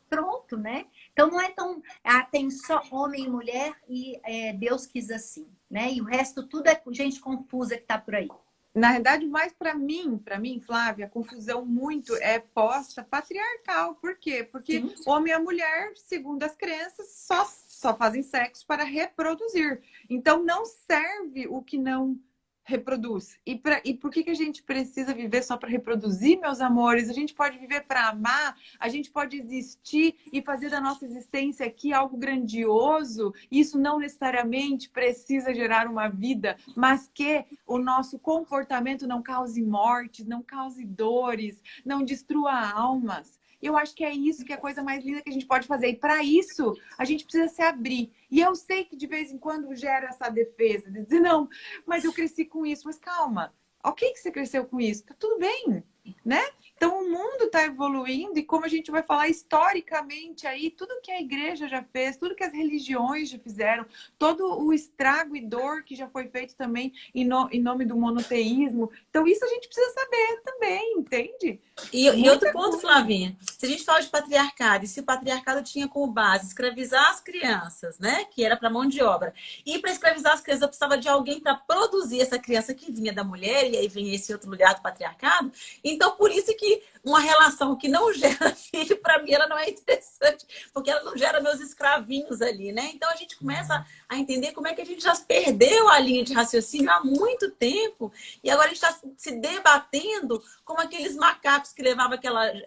pronto, né? Então, não é tão... tem só homem e mulher e Deus quis assim, né? E o resto tudo é gente confusa que tá por aí. Na verdade, mais para mim, Flávia, a confusão muito é posta patriarcal. Por quê? Porque homem e a mulher, segundo as crenças, só fazem sexo para reproduzir. Então, não serve o que não reproduz. E por que a gente precisa viver só para reproduzir, meus amores? A gente pode viver para amar, a gente pode existir e fazer da nossa existência aqui algo grandioso. Isso não necessariamente precisa gerar uma vida, mas que o nosso comportamento não cause mortes, não cause dores, não destrua almas. Eu acho que é isso que é a coisa mais linda que a gente pode fazer. E para isso, a gente precisa se abrir. E eu sei que de vez em quando gera essa defesa, de dizer, não, mas eu cresci com isso. Mas calma, ok que você cresceu com isso, tá tudo bem, né? Então, o mundo está evoluindo e como a gente vai falar historicamente aí, tudo que a igreja já fez, tudo que as religiões já fizeram, todo o estrago e dor que já foi feito também em nome do monoteísmo. Então, isso a gente precisa saber também, entende? E outro ponto, Flavinha, se a gente fala de patriarcado, e se o patriarcado tinha como base escravizar as crianças, né, que era para mão de obra, e para escravizar as crianças eu precisava de alguém para produzir essa criança que vinha da mulher, e aí vinha esse outro lugar do patriarcado, então por isso que uma relação que não gera filho, para mim, ela não é interessante, porque ela não gera meus escravinhos ali, né? Então a gente começa a entender como é que a gente já perdeu a linha de raciocínio há muito tempo, e agora a gente está se debatendo como aqueles macacos que levavam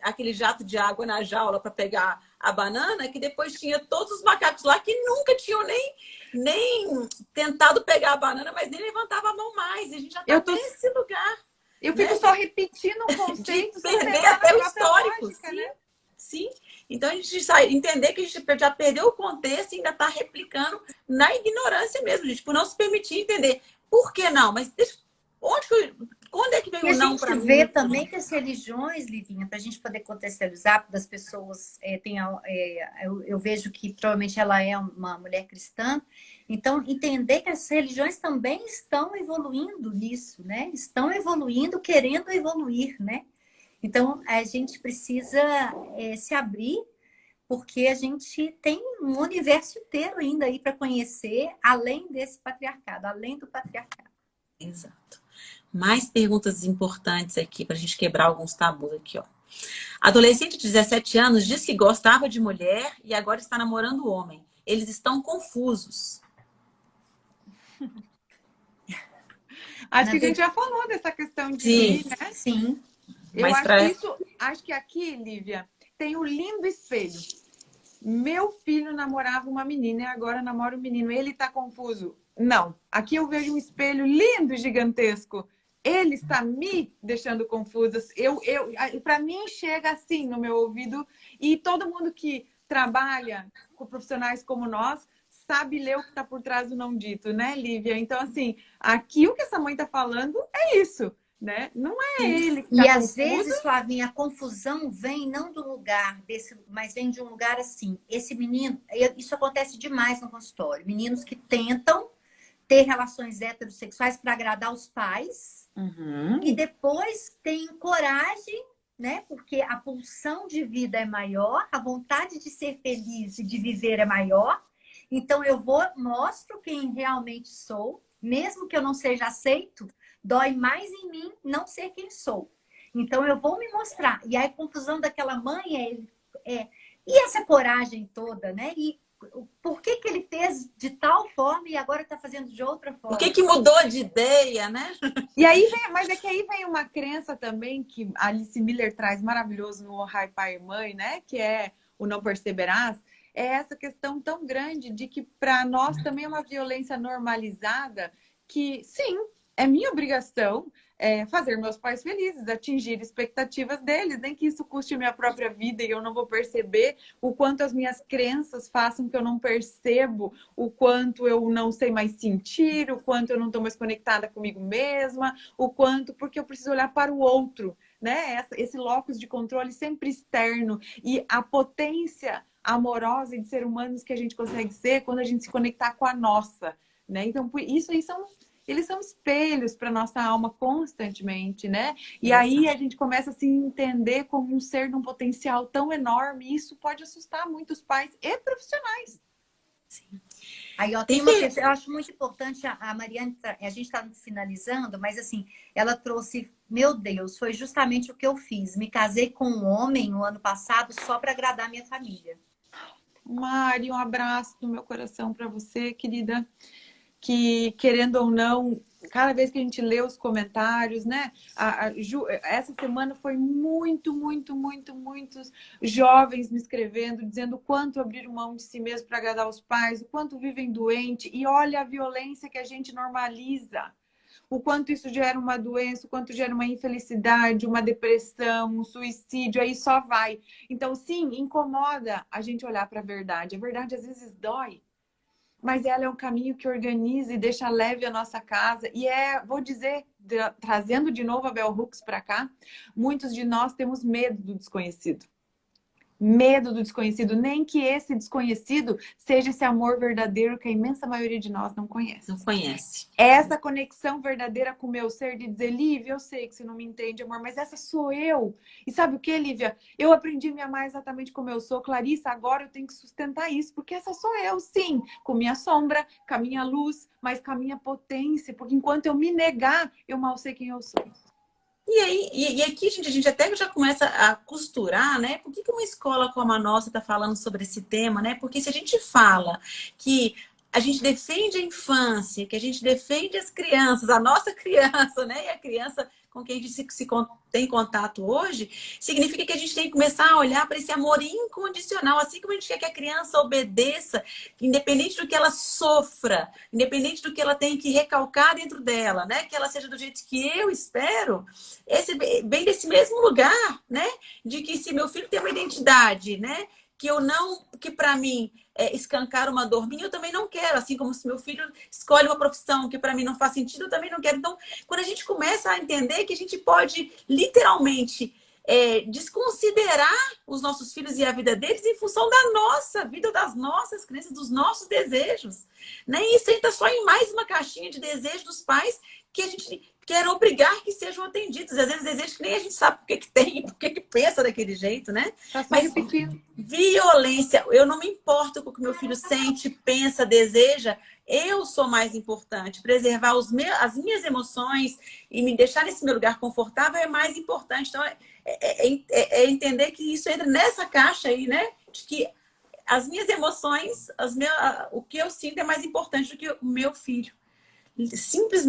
aquele jato de água na jaula para pegar a banana, que depois tinha todos os macacos lá que nunca tinham nem tentado pegar a banana, mas nem levantava a mão mais. E a gente já está nesse lugar. Eu fico só repetindo o conceito, de perder até o histórico. Lógica, sim, né? Sim. Então a gente entender que a gente já perdeu o contexto e ainda está replicando na ignorância mesmo, gente, por não se permitir entender. Por que não? Mas quando é que veio o não para mim? A gente vê também que as religiões, Livinha, para a gente poder contextualizar das pessoas, eu vejo que provavelmente ela é uma mulher cristã, então entender que as religiões também estão evoluindo nisso, né? Estão evoluindo, querendo evoluir, né? Então a gente precisa se abrir, porque a gente tem um universo inteiro ainda aí para conhecer, além desse patriarcado, além do patriarcado. Exato. Mais perguntas importantes aqui para a gente quebrar alguns tabus aqui, ó. Adolescente de 17 anos diz que gostava de mulher e agora está namorando homem. Eles estão confusos. Acho que a gente já falou dessa questão de né? Sim. Eu acho que aqui, Lívia, tem um lindo espelho. Meu filho namorava uma menina e agora namora um menino. Ele está confuso? Não. Aqui eu vejo um espelho lindo e gigantesco. Ele está me deixando confusa. Para mim, chega assim no meu ouvido. E todo mundo que trabalha com profissionais como nós sabe ler o que está por trás do não dito, né, Lívia? Então, assim, aqui o que essa mãe está falando é isso, né? Não é ele que tá E às vezes, Flavinha, a confusão vem não do lugar desse, mas vem de um lugar assim. Esse menino, isso acontece demais no consultório. Meninos que tentam ter relações heterossexuais para agradar os pais e depois têm coragem, né? Porque a pulsão de vida é maior, a vontade de ser feliz e de viver é maior. Então eu mostro quem realmente sou, mesmo que eu não seja aceito, dói mais em mim não ser quem sou. Então eu vou me mostrar. E aí a confusão daquela mãe e essa coragem toda, né? E por que ele fez de tal forma e agora está fazendo de outra forma? Por que mudou de ideia, né? E aí mas é que aí vem uma crença também que a Alice Miller traz maravilhoso no Honrai Pai e Mãe, né? Que é o Não Perceberás. É essa questão tão grande de que para nós também é uma violência normalizada que, sim, é minha obrigação fazer meus pais felizes, atingir expectativas deles, nem que isso custe minha própria vida e eu não vou perceber o quanto as minhas crenças façam que eu não percebo, o quanto eu não sei mais sentir, o quanto eu não estou mais conectada comigo mesma, o quanto, porque eu preciso olhar para o outro, né? Esse locus de controle sempre externo e a potência amorosa e de ser humanos que a gente consegue ser quando a gente se conectar com a nossa, né? Então, isso aí eles são espelhos para nossa alma constantemente, né? E aí a gente começa a se entender como um ser de um potencial tão enorme e isso pode assustar muitos pais e profissionais. Sim. Aí, ó, tem uma questão, eu acho muito importante, a Mariane, a gente está finalizando, mas assim, ela trouxe, meu Deus, foi justamente o que eu fiz. Me casei com um homem no ano passado só para agradar a minha família. Mari, um abraço do meu coração para você, querida. Que, querendo ou não, cada vez que a gente lê os comentários, né? Essa semana foi muitos jovens me escrevendo, dizendo o quanto abriram mão de si mesmo para agradar os pais, o quanto vivem doente. E olha a violência que a gente normaliza. O quanto isso gera uma doença, o quanto gera uma infelicidade, uma depressão, um suicídio, aí só vai. Então, sim, incomoda a gente olhar para a verdade. A verdade às vezes dói. Mas ela é um caminho que organiza e deixa leve a nossa casa. E vou dizer, trazendo de novo a Bell Hooks para cá, muitos de nós temos medo do desconhecido. Medo do desconhecido, nem que esse desconhecido seja esse amor verdadeiro que a imensa maioria de nós não conhece. Não conhece. Essa conexão verdadeira com o meu ser de dizer, Lívia, eu sei que você não me entende, amor, mas essa sou eu. E sabe o que, Lívia? Eu aprendi a me amar exatamente como eu sou. Clarissa, agora eu tenho que sustentar isso, porque essa sou eu, sim. Com minha sombra, com a minha luz, mas com a minha potência. Porque enquanto eu me negar, eu mal sei quem eu sou. E aí, e aqui, gente, a gente até já começa a costurar, né? Por que uma escola como a nossa está falando sobre esse tema, né? Porque se a gente fala que a gente defende a infância, que a gente defende as crianças, a nossa criança, né? E a criança com quem a gente tem contato hoje, significa que a gente tem que começar a olhar para esse amor incondicional, assim como a gente quer que a criança obedeça, independente do que ela sofra, independente do que ela tem que recalcar dentro dela, né? Que ela seja do jeito que eu espero, bem desse mesmo lugar, né? De que se meu filho tem uma identidade, né? Que para mim escancar uma dor minha, eu também não quero. Assim como se meu filho escolhe uma profissão que para mim não faz sentido, eu também não quero. Então, quando a gente começa a entender que a gente pode literalmente desconsiderar os nossos filhos e a vida deles em função da nossa vida, das nossas crenças, dos nossos desejos, né? E isso entra só em mais uma caixinha de desejos dos pais que a gente quer obrigar que sejam atendidos. Às vezes desejos que nem a gente sabe por que tem, por que pensa daquele jeito, né? Mas violência, eu não me importo com o que meu filho sente, pensa, deseja. Eu sou mais importante. Preservar as minhas emoções e me deixar nesse meu lugar confortável é mais importante. Então, é entender que isso entra nessa caixa aí, né? De que as minhas emoções, o que eu sinto é mais importante do que o meu filho. Simples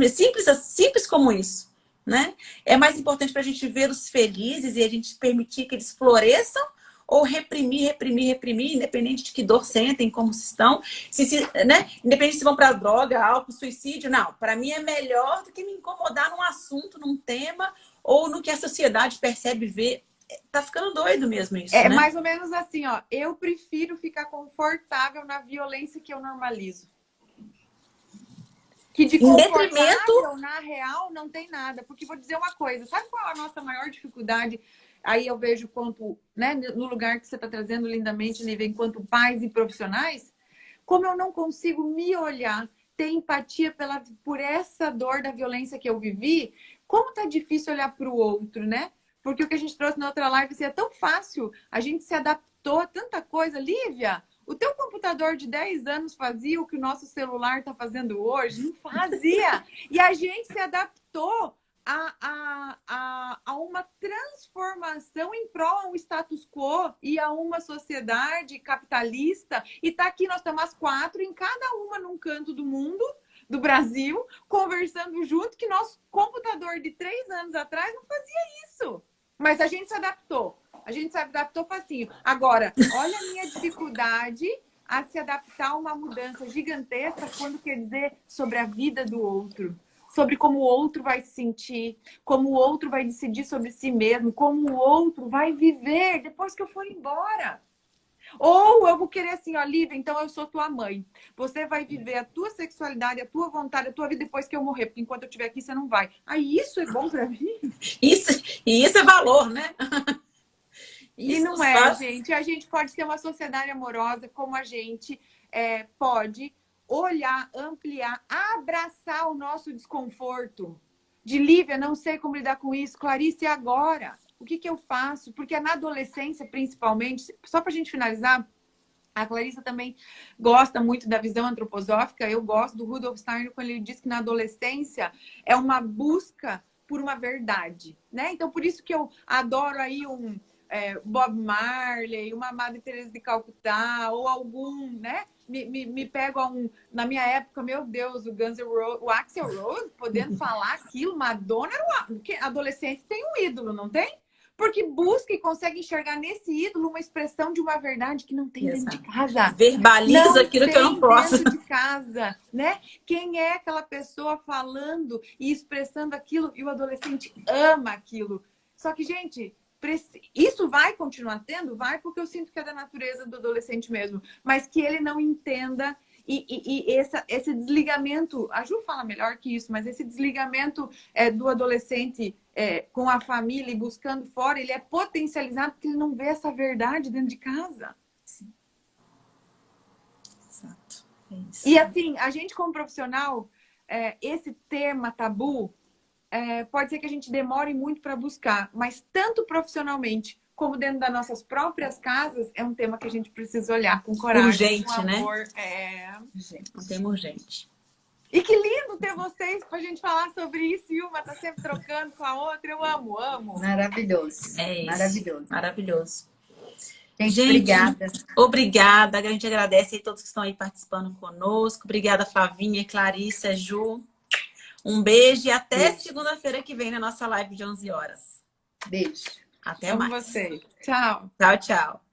como isso, né? É mais importante para a gente vê-los felizes e a gente permitir que eles floresçam ou reprimir, independente de que dor sentem, como estão, né? Independente se vão para droga, álcool, suicídio, não. Para mim é melhor do que me incomodar num assunto, num tema ou no que a sociedade percebe, vê. Tá ficando doido mesmo isso, né? Mais ou menos assim, ó. Eu prefiro ficar confortável na violência que eu normalizo. Que de confortável, na real, não tem nada. Porque vou dizer uma coisa, sabe qual é a nossa maior dificuldade? Aí eu vejo quanto, né, no lugar que você está trazendo lindamente, Nívia, enquanto pais e profissionais, como eu não consigo me olhar, ter empatia por essa dor da violência que eu vivi, como tá difícil olhar para o outro, né? Porque o que a gente trouxe na outra live assim, é tão fácil, a gente se adaptou a tanta coisa. Lívia, o teu computador de 10 anos fazia o que o nosso celular está fazendo hoje? Não fazia. E a gente se adaptou a uma transformação em prol a um status quo e a uma sociedade capitalista. E tá aqui, nós estamos as 4, em cada uma num canto do mundo, do Brasil, conversando junto, que nosso computador de 3 anos atrás não fazia isso. Mas a gente se adaptou. A gente se adaptou facinho. Agora, olha a minha dificuldade a se adaptar a uma mudança gigantesca quando quer dizer sobre a vida do outro. Sobre como o outro vai se sentir, como o outro vai decidir sobre si mesmo, como o outro vai viver depois que eu for embora. Ou eu vou querer assim, ó, Lívia, então eu sou tua mãe. Você vai viver a tua sexualidade, a tua vontade, a tua vida depois que eu morrer, porque enquanto eu estiver aqui, você não vai. Aí isso é bom pra mim? Isso é valor, né? E não é, gente. A gente pode ter uma sociedade amorosa, como a gente pode olhar, ampliar, abraçar o nosso desconforto. De Lívia, não sei como lidar com isso. Clarice, e agora? O que eu faço? Porque na adolescência, principalmente, só para a gente finalizar, a Clarissa também gosta muito da visão antroposófica. Eu gosto do Rudolf Steiner quando ele diz que na adolescência é uma busca por uma verdade, né? Então, por isso que eu adoro aí um Bob Marley, uma Madre Teresa de Calcutá, ou algum, né? Me pego na minha época, meu Deus, o Guns N' Roses, o Axl Rose, podendo falar aquilo, Madonna era porque adolescente tem um ídolo, não tem? Porque busca e consegue enxergar nesse ídolo uma expressão de uma verdade que não tem dentro de casa. Verbaliza aquilo que eu não posso. Dentro de casa, né? Quem é aquela pessoa falando e expressando aquilo e o adolescente ama aquilo. Só que, gente, isso vai continuar tendo? Vai, porque eu sinto que é da natureza do adolescente mesmo. Mas que ele não entenda esse desligamento, a Ju fala melhor que isso, mas esse desligamento do adolescente com a família e buscando fora, ele é potencializado porque ele não vê essa verdade dentro de casa. Sim. Exato. É isso. E assim, a gente como profissional, esse tema tabu, pode ser que a gente demore muito para buscar, mas tanto profissionalmente como dentro das nossas próprias casas, é um tema que a gente precisa olhar com coragem, Urgente, com amor. né? Um tema urgente. E que lindo ter vocês pra gente falar sobre isso. E uma tá sempre trocando com a outra. Eu amo, amo. Maravilhoso. É isso. Maravilhoso. Maravilhoso. Gente, obrigada. Obrigada. A gente agradece a todos que estão aí participando conosco. Obrigada, Flavinha, Clarissa, Ju. Um beijo e até segunda-feira que vem na nossa live de 11 horas. Beijo. Até Amo mais. vocês. Tchau. Tchau, tchau.